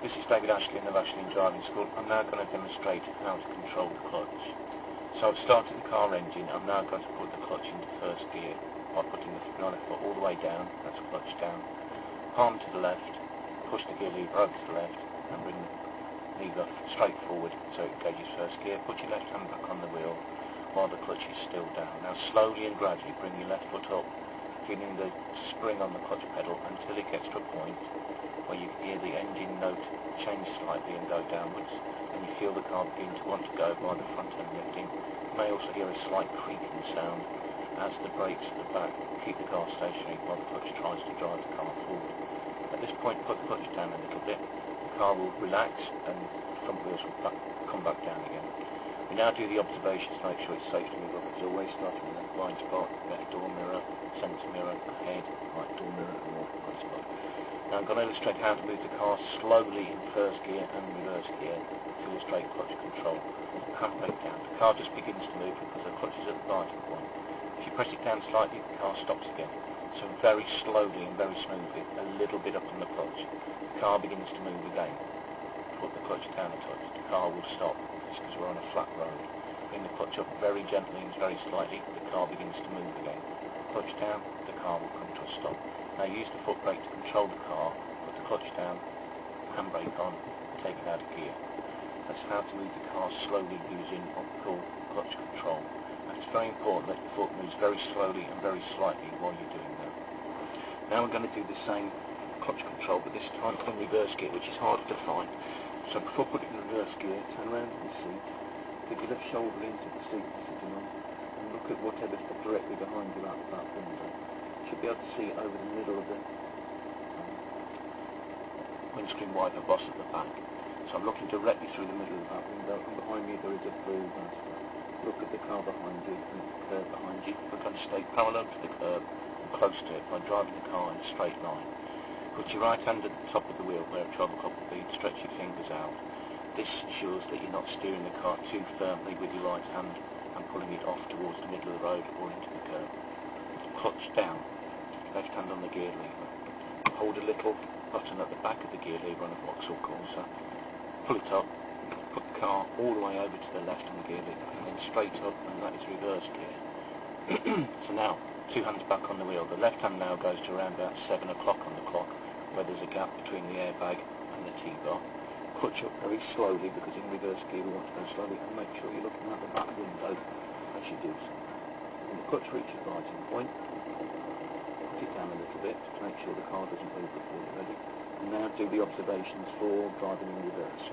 This is David Ashling of AshlIng Driving School. I'm now going to demonstrate how to control the clutch. So I've started the car engine. I'm now going to put the clutch into first gear by putting the right foot all the way down, that's clutch down, palm to the left, push the gear lever over to the left and bring the lever straight forward so it engages first gear. Put your left hand back on the wheel while the clutch is still down. Now slowly and gradually bring your left foot up, feeling the spring on the clutch pedal until it gets to a point where you hear the engine note change slightly and go downwards, and you feel the car begin to want to go by the front end lifting. You may also hear a slight creaking sound as the brakes at the back keep the car stationary while the clutch tries to drive the car forward. At this point, put the clutch down a little bit, the car will relax and the front wheels will come back down again. We now do the observations to make sure it's safe to move up. As always, starting with a blind spot, left door mirror, centre mirror, ahead, right door mirror and more blind spot. Now I'm going to illustrate how to move the car slowly in first gear and reverse gear to illustrate clutch control. Handbrake down. The car just begins to move because the clutch is at the biting point. If you press it down slightly, the car stops again. So very slowly and very smoothly, a little bit up on the clutch, the car begins to move again. Put the clutch down a touch, the car will stop. This is because we're on a flat road. Bring the clutch up very gently and very slightly, the car begins to move again. Clutch down, the car will come to a stop. Now use the foot brake to control the car, put the clutch down, handbrake on, take it out of gear. That's how to move the car slowly using what we call clutch control. And it's very important that your foot moves very slowly and very slightly while you're doing that. Now we're going to do the same clutch control, but this time in reverse gear, which is harder to find. So before putting it in reverse gear, turn around in the seat, put your left shoulder into the seat you're sitting on, and look at whatever's directly behind you out that window. You should be able to see over the middle of the windscreen wiper boss at the back. So I'm looking directly through the middle of that window, and behind me there is a blue basket. Look at the car behind you and the curb behind you. We're going to stay parallel to the curb and close to it by driving the car in a straight line. Put your right hand at the top of the wheel where a travel cop will be, stretch your fingers out. This ensures that you're not steering the car too firmly with your right hand and pulling it off towards the middle of the road or into the curb. Clutch down, left hand on the gear lever. Hold a little button at the back of the gear lever on a Vauxhall Corsa. Pull it up, put the car all the way over to the left on the gear lever and then straight up, and that is reverse gear. So now, two hands back on the wheel. The left hand now goes to around about 7 o'clock on the clock, where there's a gap between the airbag and the T-bar. Clutch up very slowly, because in reverse gear we want to go slowly, and make sure you're looking out the back window as you do so. When the clutch reaches the biting point, put it down a little bit to make sure the car doesn't move before you're ready. And now do the observations for driving in reverse.